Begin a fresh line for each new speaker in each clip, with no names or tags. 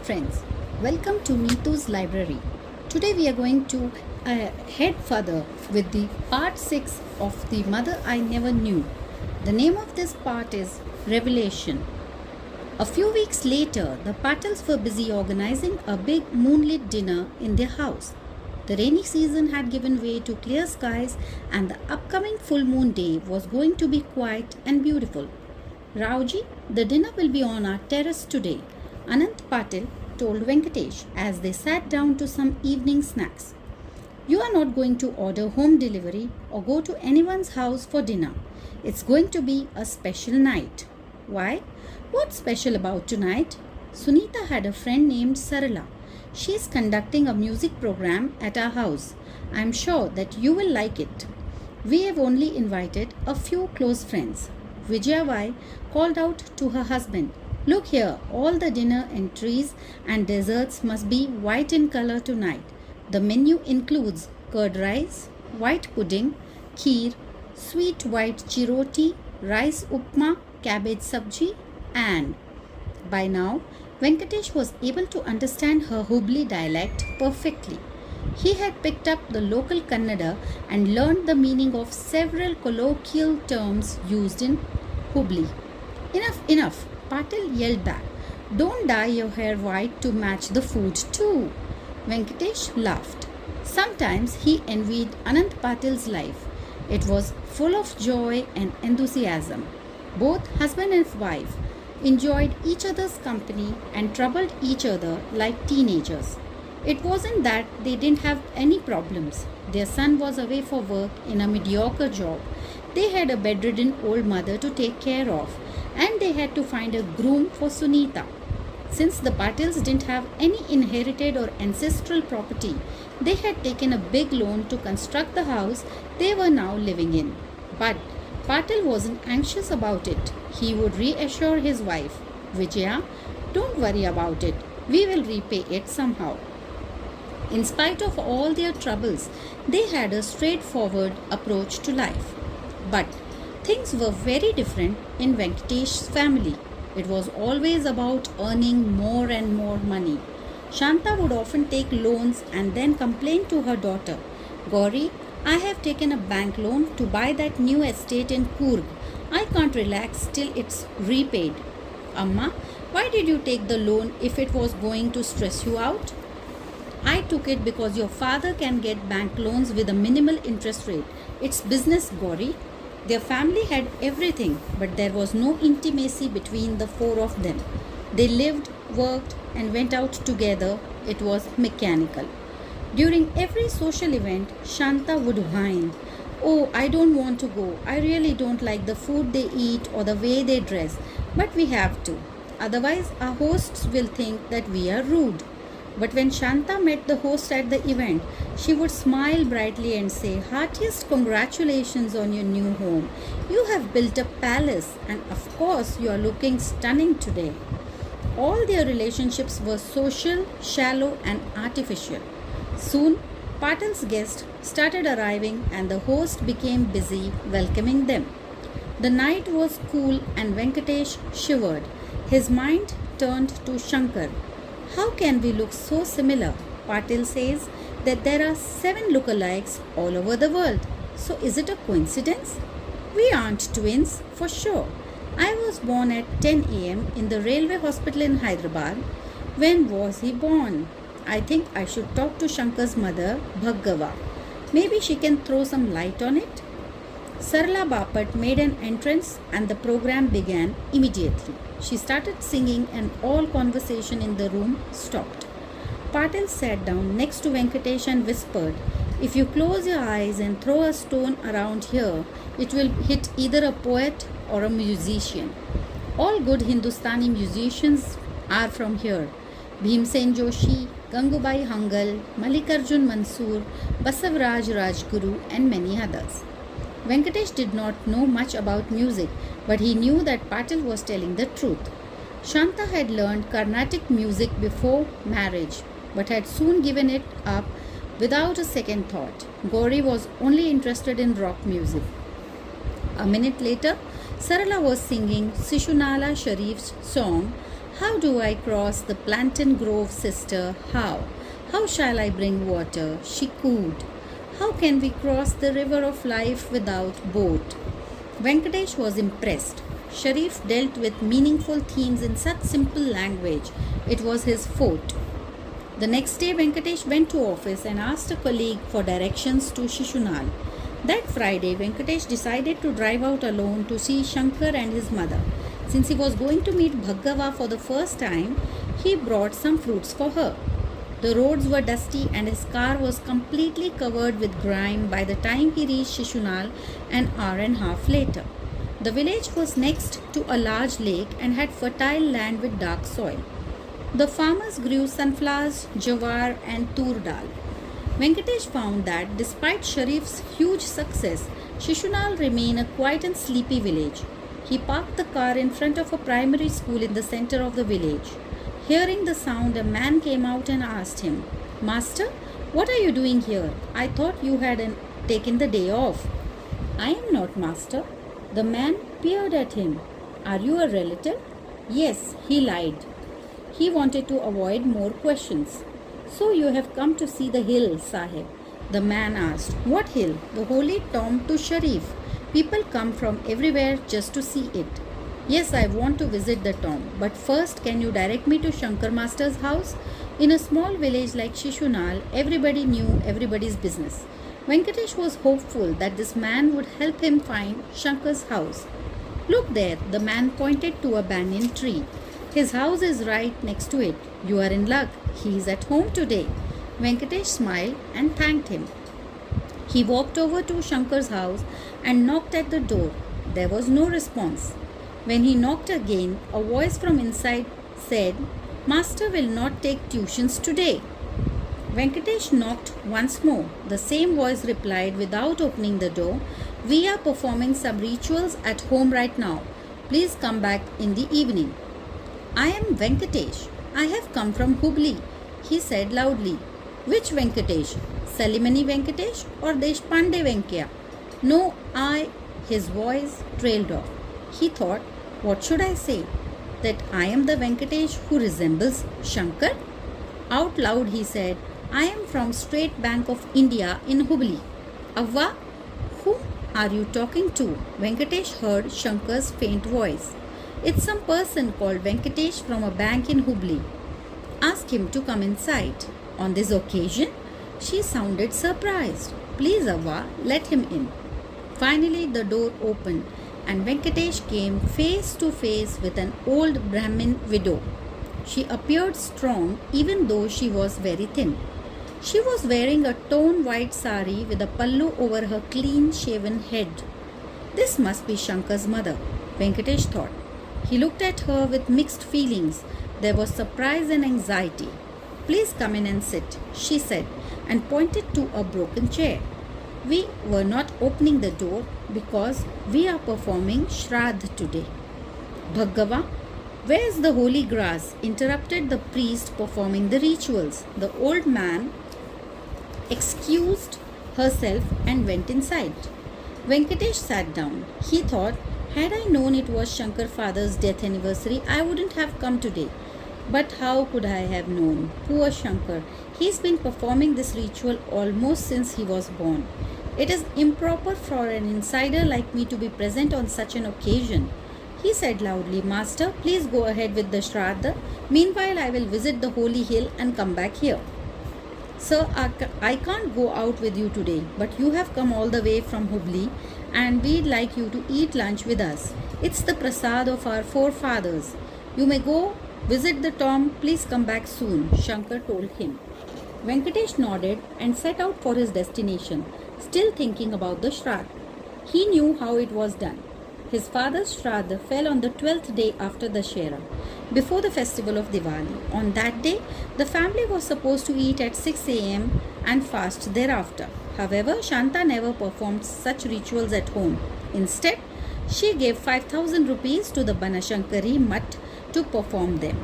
Friends, welcome to Neetuslibrary. Today we are going to head further with the part 6 of The Mother I Never Knew. The name of this part is Revelation. A few weeks later, the Patels were busy organizing a big moonlit dinner in their house. The rainy season had given way to clear skies, and the upcoming full moon day was going to be quiet and beautiful. Rauji, the dinner will be on our terrace today, Anant Patil told Venkatesh as they sat down to some evening snacks. You are not going to order home delivery or go to anyone's house for dinner. It's going to be a special night. Why? What's special about tonight? Sunita had a friend named Sarala. She is conducting a music program at our house. I am sure that you will like it. We have only invited a few close friends. Vijayavai called out to her husband, "Look here, all the dinner entries and desserts must be white in color tonight. The menu includes curd rice, white pudding, kheer, sweet white chiroti, rice upma, cabbage sabji, and..." By now, Venkatesh was able to understand her Hubli dialect perfectly. He had picked up the local Kannada and learned the meaning of several colloquial terms used in Hubli. Enough, Patil yelled back. Don't dye your hair white to match the food too. Venkatesh laughed. Sometimes he envied Anant Patil's life. It was full of joy and enthusiasm. Both husband and wife enjoyed each other's company and troubled each other like teenagers. It wasn't that they didn't have any problems. Their son was away for work in a mediocre job. They had a bedridden old mother to take care of, and they had to find a groom for Sunita. Since the Patils didn't have any inherited or ancestral property, they had taken a big loan to construct the house they were now living in. But Patil wasn't anxious about it. He would reassure his wife, Vijaya, don't worry about it. We will repay it somehow. In spite of all their troubles, they had a straightforward approach to life. But things were very different in Venkatesh's family. It was always about earning more and more money. Shanta would often take loans and then complain to her daughter, Gauri, I have taken a bank loan to buy that new estate in Coorg. I can't relax till it's repaid. Amma, why did you take the loan if it was going to stress you out? I took it because your father can get bank loans with a minimal interest rate. It's business, Gauri. Their family had everything, but there was no intimacy between the four of them. They lived, worked, and went out together. It was mechanical. During every social event, Shanta would whine, "Oh, I don't want to go. I really don't like the food they eat or the way they dress. But we have to. Otherwise, our hosts will think that we are rude." But when Shanta met the host at the event, she would smile brightly and say, "Heartiest congratulations on your new home. You have built a palace, and of course you are looking stunning today." All their relationships were social, shallow, and artificial. Soon, Patil's guests started arriving and the host became busy welcoming them. The night was cool and Venkatesh shivered. His mind turned to Shankar. How can we look so similar? Patil says that there are 7 lookalikes all over the world. So is it a coincidence? We aren't twins, for sure. I was born at 10 a.m. in the railway hospital in Hyderabad. When was he born? I think I should talk to Shankar's mother, Bhaggava. Maybe she can throw some light on it. Sarala Bapat made an entrance and the program began immediately. She started singing and all conversation in the room stopped. Patil sat down next to Venkatesh and whispered, "If you close your eyes and throw a stone around here, it will hit either a poet or a musician. All good Hindustani musicians are from here. Bhimsen Joshi, Gangubai Hangal, Mallikarjun Mansoor, Basavaraj Rajguru and many others." Venkatesh did not know much about music, but he knew that Patil was telling the truth. Shanta had learned Carnatic music before marriage, but had soon given it up without a second thought. Gauri was only interested in rock music. A minute later, Sarala was singing Sishunala Sharif's song How do I cross the plantain grove, sister? How? How shall I bring water? She cooed. How can we cross the river of life without boat? Venkatesh was impressed. Sharif dealt with meaningful themes in such simple language. It was his forte. The next day, Venkatesh went to office and asked a colleague for directions to Shishunal. That Friday, Venkatesh decided to drive out alone to see Shankar and his mother. Since he was going to meet Bhargava for the first time, he brought some fruits for her. The roads were dusty and his car was completely covered with grime by the time he reached Shishunal an hour and a half later. The village was next to a large lake and had fertile land with dark soil. The farmers grew sunflowers, jawar and tur dal. Venkatesh found that despite Sharif's huge success, Shishunal remained a quiet and sleepy village. He parked the car in front of a primary school in the center of the village. Hearing the sound, a man came out and asked him, "Master, what are you doing here? I thought you had taken the day off." "I am not, master." The man peered at him. "Are you a relative?" "Yes," he lied. He wanted to avoid more questions. "So you have come to see the hill, Sahib?" The man asked. "What hill?" "The holy tomb to Sharif. People come from everywhere just to see it." "Yes, I want to visit the tomb. But first, can you direct me to Shankar Master's house?" In a small village like Shishunal, everybody knew everybody's business. Venkatesh was hopeful that this man would help him find Shankar's house. "Look there," the man pointed to a banyan tree. "His house is right next to it. You are in luck. He is at home today." Venkatesh smiled and thanked him. He walked over to Shankar's house and knocked at the door. There was no response. When he knocked again, a voice from inside said, "Master will not take tuitions today." Venkatesh knocked once more. The same voice replied without opening the door, "We are performing some rituals at home right now. Please come back in the evening." "I am Venkatesh. I have come from Hubli," he said loudly. "Which Venkatesh? Salimani Venkatesh or Deshpande Venkaya?" "No, I..." His voice trailed off. He thought, what should I say? That I am the Venkatesh who resembles Shankar? Out loud he said, "I am from State Bank of India in Hubli." "Avva, who are you talking to?" Venkatesh heard Shankar's faint voice. "It's some person called Venkatesh from a bank in Hubli. Ask him to come inside." On this occasion, she sounded surprised. "Please, Avva, let him in." Finally, the door opened and Venkatesh came face to face with an old Brahmin widow. She appeared strong even though she was very thin. She was wearing a torn white sari with a pallu over her clean-shaven head. This must be Shankar's mother, Venkatesh thought. He looked at her with mixed feelings. There was surprise and anxiety. "Please come in and sit," she said, and pointed to a broken chair. "We were not opening the door because we are performing Shraddh today." "Bhargava, where's the holy grass?" interrupted the priest performing the rituals. The old man excused herself and went inside. Venkatesh sat down. He thought, had I known it was Shankar father's death anniversary, I wouldn't have come today. But how could I have known? Poor Shankar. He's been performing this ritual almost since he was born. It is improper for an insider like me to be present on such an occasion. He said loudly, "Master, please go ahead with the Shraddha. Meanwhile, I will visit the holy hill and come back here." "Sir, I can't go out with you today, but you have come all the way from Hubli and we'd like you to eat lunch with us. It's the prasad of our forefathers. You may go visit the tomb. Please come back soon," Shankar told him. Venkatesh nodded and set out for his destination, still thinking about the Shraddh. He knew how it was done. His father's Shraddha fell on the 12th day after the Shera, before the festival of Diwali. On that day, the family was supposed to eat at 6 a.m. and fast thereafter. However, Shanta never performed such rituals at home. Instead, she gave 5,000 rupees to the Banashankari Mutt to perform them.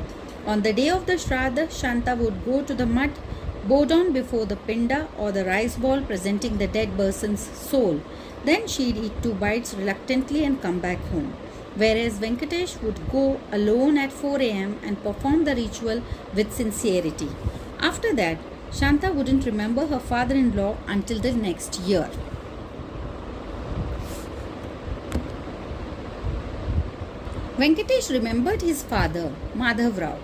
On the day of the Shraddha, Shanta would go to the Mutt, bow down before the Pinda or the rice ball presenting the dead person's soul. Then she'd eat 2 bites reluctantly and come back home. whereas Venkatesh would go alone at 4 a.m. and perform the ritual with sincerity. After that, Shanta wouldn't remember her father-in-law until the next year. Venkatesh remembered his father, Madhav Rao.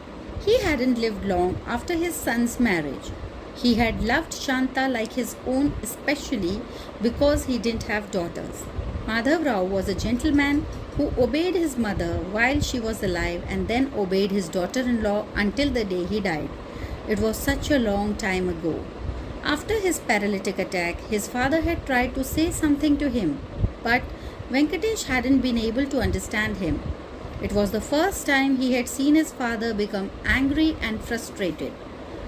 He hadn't lived long after his son's marriage. He had loved Shanta like his own, especially because he didn't have daughters. Madhav Rao was a gentleman who obeyed his mother while she was alive and then obeyed his daughter-in-law until the day he died. It was such a long time ago. After his paralytic attack, his father had tried to say something to him, but Venkatesh hadn't been able to understand him. It was the first time he had seen his father become angry and frustrated.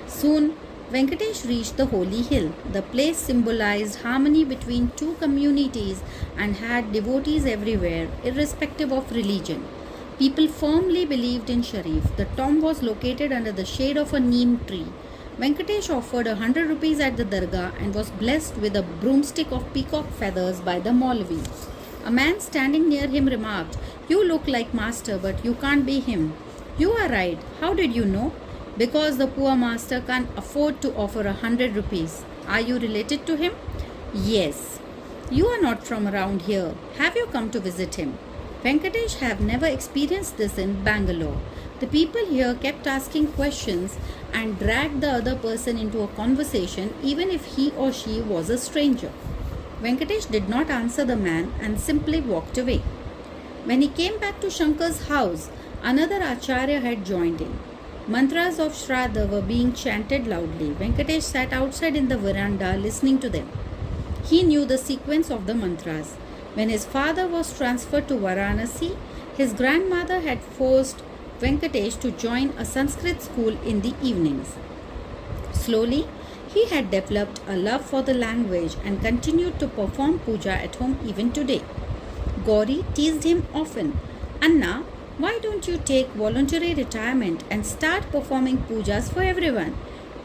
Soon, Venkatesh reached the holy hill. The place symbolized harmony between two communities and had devotees everywhere, irrespective of religion. People firmly believed in Sharif. The tomb was located under the shade of a neem tree. Venkatesh offered 100 rupees at the dargah and was blessed with a broomstick of peacock feathers by the Maulvi. A man standing near him remarked, "You look like master, but you can't be him." "You are right. How did you know?" "Because the poor master can't afford to offer 100 rupees. Are you related to him?" "Yes." "You are not from around here. Have you come to visit him?" Venkatesh had never experienced this in Bangalore. The people here kept asking questions and dragged the other person into a conversation even if he or she was a stranger. Venkatesh did not answer the man and simply walked away. When he came back to Shankar's house, another Acharya had joined in. Mantras of Shraddha were being chanted loudly. Venkatesh sat outside in the veranda listening to them. He knew the sequence of the mantras. When his father was transferred to Varanasi, his grandmother had forced Venkatesh to join a Sanskrit school in the evenings. Slowly, he had developed a love for the language and continued to perform puja at home even today. Gauri teased him often, "Anna, why don't you take voluntary retirement and start performing pujas for everyone?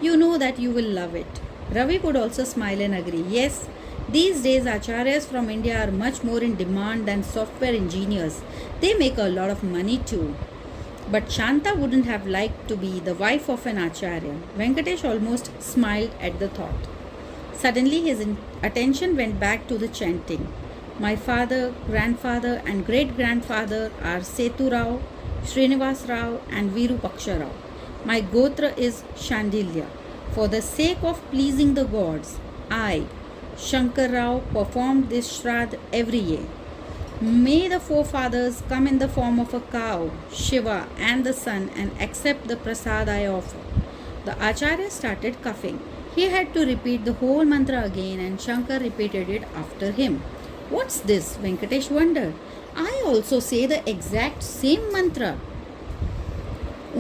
You know that you will love it." Ravi would also smile and agree. Yes, these days acharyas from India are much more in demand than software engineers. They make a lot of money too. But Shanta wouldn't have liked to be the wife of an acharya. Venkatesh almost smiled at the thought. Suddenly his attention went back to the chanting. "My father, grandfather and great-grandfather are Setu Rao, Srinivas Rao and Virupaksha Rao. My gotra is Shandilya. For the sake of pleasing the gods, I, Shankar Rao, performed this shraddh every year. May the forefathers come in the form of a cow, Shiva and the sun and accept the prasad I offer." The acharya started coughing. He had to repeat the whole mantra again and Shankar repeated it after him. "What's this?" Venkatesh wondered. "I also say the exact same mantra.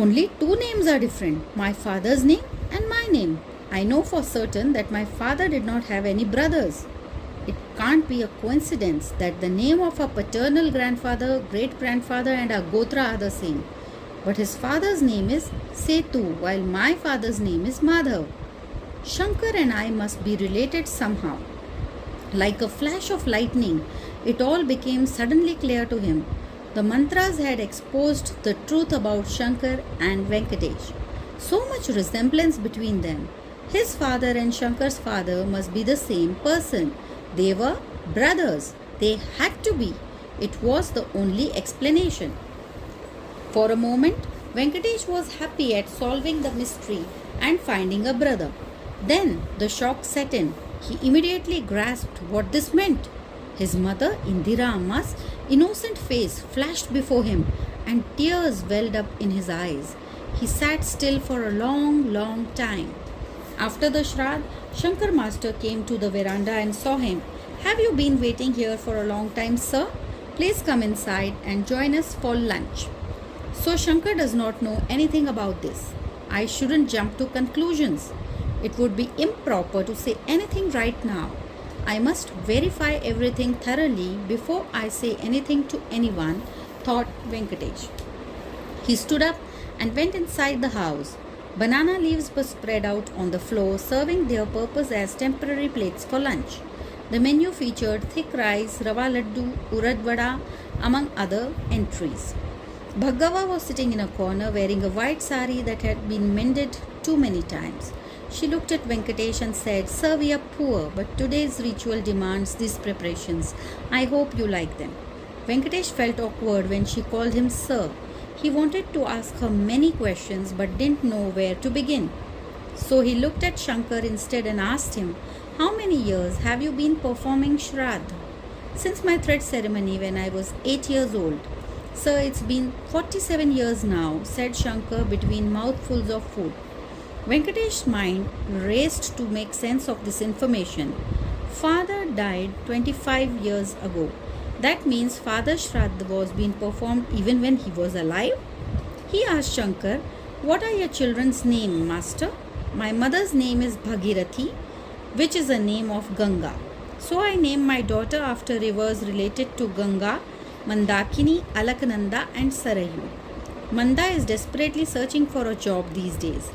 Only two names are different, my father's name and my name. I know for certain that my father did not have any brothers. It can't be a coincidence that the name of our paternal grandfather, great-grandfather and our gotra are the same. But his father's name is Setu while my father's name is Madhav. Shankar and I must be related somehow." Like a flash of lightning, it all became suddenly clear to him. The mantras had exposed the truth about Shankar and Venkatesh. So much resemblance between them. His father and Shankar's father must be the same person. They were brothers. They had to be. It was the only explanation. For a moment, Venkatesh was happy at solving the mystery and finding a brother. Then the shock set in. He immediately grasped what this meant. His mother, Indira Amma's innocent face flashed before him and tears welled up in his eyes. He sat still for a long time. After the shraddh, Shankar Master came to the veranda and saw him. "Have you been waiting here for a long time, sir? Please come inside and join us for lunch." So Shankar does not know anything about this. I shouldn't jump to conclusions. It would be improper to say anything right now. I must verify everything thoroughly before I say anything to anyone, thought Venkatesh. He stood up and went inside the house. Banana leaves were spread out on the floor, serving their purpose as temporary plates for lunch. The menu featured thick rice, rava laddu, urad vada, among other entries. Bhargava was sitting in a corner wearing a white sari that had been mended too many times. She looked at Venkatesh and said, "Sir, we are poor, but today's ritual demands these preparations. I hope you like them." Venkatesh felt awkward when she called him sir. He wanted to ask her many questions but didn't know where to begin. So he looked at Shankar instead and asked him, "How many years have you been performing Shraddh?" "Since my thread ceremony when I was 8 years old." "Sir, it's been 47 years now," said Shankar between mouthfuls of food. Venkatesh's mind raced to make sense of this information. Father died 25 years ago. That means Father Shraddha was being performed even when he was alive? He asked Shankar, "What are your children's names, Master?" "My mother's name is Bhagirathi, which is a name of Ganga. So I named my daughter after rivers related to Ganga, Mandakini, Alaknanda and Sarayu. Manda is desperately searching for a job these days.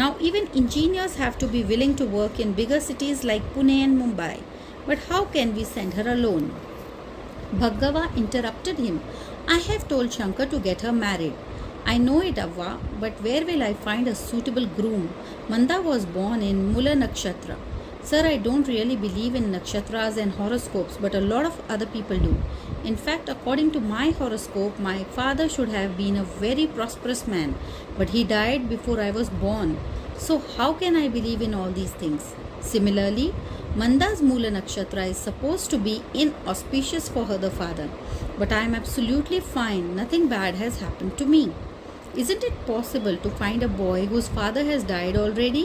Now even engineers have to be willing to work in bigger cities like Pune and Mumbai. But how can we send her alone?" Bhargava interrupted him. "I have told Shankar to get her married." "I know it, Avva, but where will I find a suitable groom? Manda was born in Mula Nakshatra." "Sir, I don't really believe in nakshatras and horoscopes, but a lot of other people do. In fact, according to my horoscope, my father should have been a very prosperous man, but he died before I was born. So how can I believe in all these things?" Similarly, Manda's Mula Nakshatra is supposed to be inauspicious for her father, but I am absolutely fine. Nothing bad has happened to me. "Isn't it possible to find a boy whose father has died already?"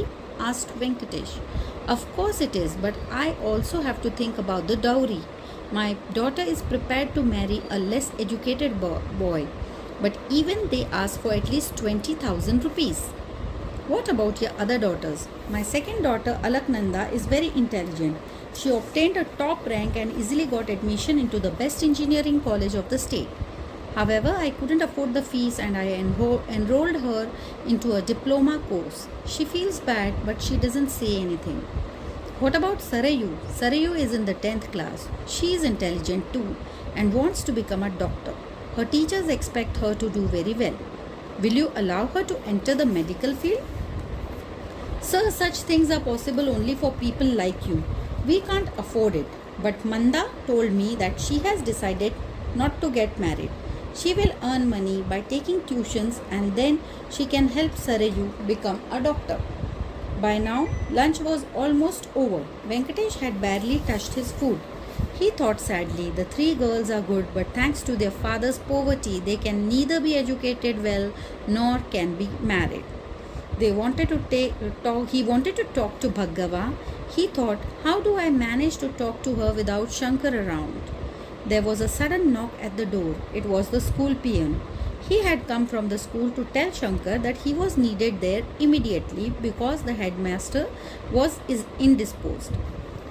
asked Venkatesh. "Of course it is, but I also have to think about the dowry. My daughter is prepared to marry a less educated boy, but even they ask for at least 20,000 rupees. "What about your other daughters?" "My second daughter, Alaknanda, is very intelligent. She obtained a top rank and easily got admission into the best engineering college of the state. However, I couldn't afford the fees and I enrolled her into a diploma course. She feels bad, but she doesn't say anything." "What about Sarayu?" "Sarayu is in the 10th class. She is intelligent too and wants to become a doctor. Her teachers expect her to do very well. Will you allow her to enter the medical field?" "Sir, such things are possible only for people like you. We can't afford it. But Manda told me that she has decided not to get married. She will earn money by taking tuitions and then she can help Sarayu become a doctor." By now, lunch was almost over. Venkatesh had barely touched his food. He thought sadly, the 3 girls are good, but thanks to their father's poverty, they can neither be educated well nor can be married. He wanted to talk to Bhargava. He thought, how do I manage to talk to her without Shankar around? There was a sudden knock at the door. It was the school peon. He had come from the school to tell Shankar that he was needed there immediately because the headmaster was indisposed.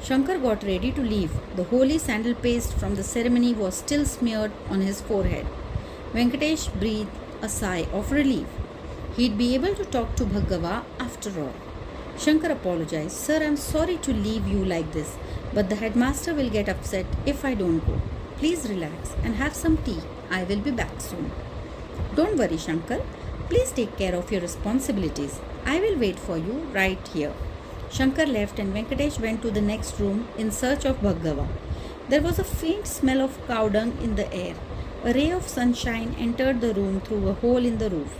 Shankar got ready to leave. The holy sandal paste from the ceremony was still smeared on his forehead. Venkatesh breathed a sigh of relief. He'd be able to talk to Bhargava after all. Shankar apologized. "Sir, I'm sorry to leave you like this, but the headmaster will get upset if I don't go. Please relax and have some tea. I will be back soon." "Don't worry, Shankar. Please take care of your responsibilities. I will wait for you right here." Shankar left and Venkatesh went to the next room in search of Bhargava. There was a faint smell of cow dung in the air. A ray of sunshine entered the room through a hole in the roof.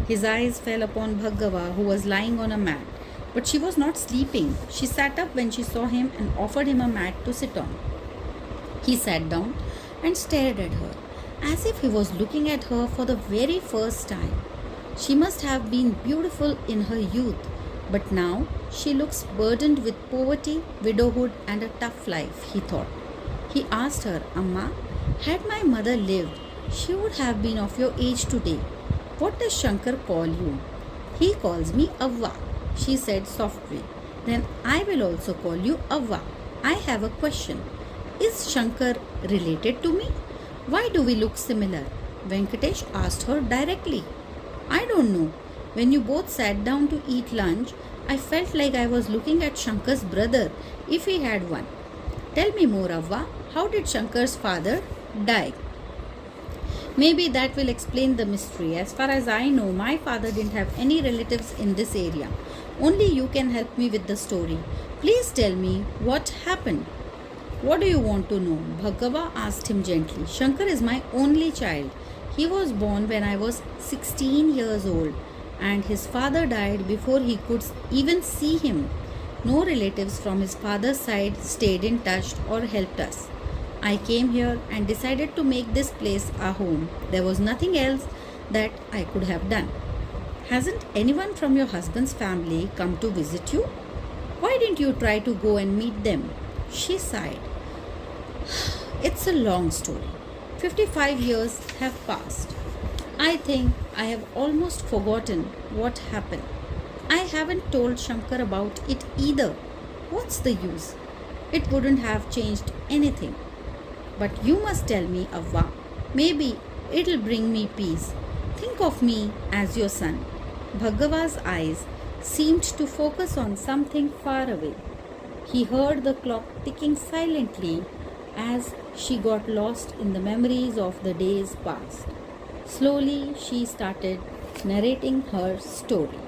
His eyes fell upon Bhargava, who was lying on a mat. But she was not sleeping. She sat up when she saw him and offered him a mat to sit on. He sat down and stared at her, as if he was looking at her for the very first time. She must have been beautiful in her youth, but now she looks burdened with poverty, widowhood, and a tough life, he thought. He asked her, "Amma, had my mother lived, she would have been of your age today. What does Shankar call you?" "He calls me Avva," she said softly. "Then I will also call you Avva. I have a question. Is Shankar related to me? Why do we look similar?" Venkatesh asked her directly. "I don't know. When you both sat down to eat lunch, I felt like I was looking at Shankar's brother, if he had one. Tell me more, Avva. How did Shankar's father die?" Maybe that will explain the mystery. As far as I know, my father didn't have any relatives in this area. Only you can help me with the story. Please tell me what happened. What do you want to know? Bhargava asked him gently. Shankar is my only child. He was born when I was 16 years old, and his father died before he could even see him. No relatives from his father's side stayed in touch or helped us. I came here and decided to make this place a home. There was nothing else that I could have done. Hasn't anyone from your husband's family come to visit you? Why didn't you try to go and meet them? She sighed. It's a long story. 55 years have passed. I think I have almost forgotten what happened. I haven't told Shankar about it either. What's the use? It wouldn't have changed anything. But you must tell me, Avva. Maybe it'll bring me peace. Think of me as your son. Bhargava's eyes seemed to focus on something far away. He heard the clock ticking silently as she got lost in the memories of the days past. Slowly, she started narrating her story.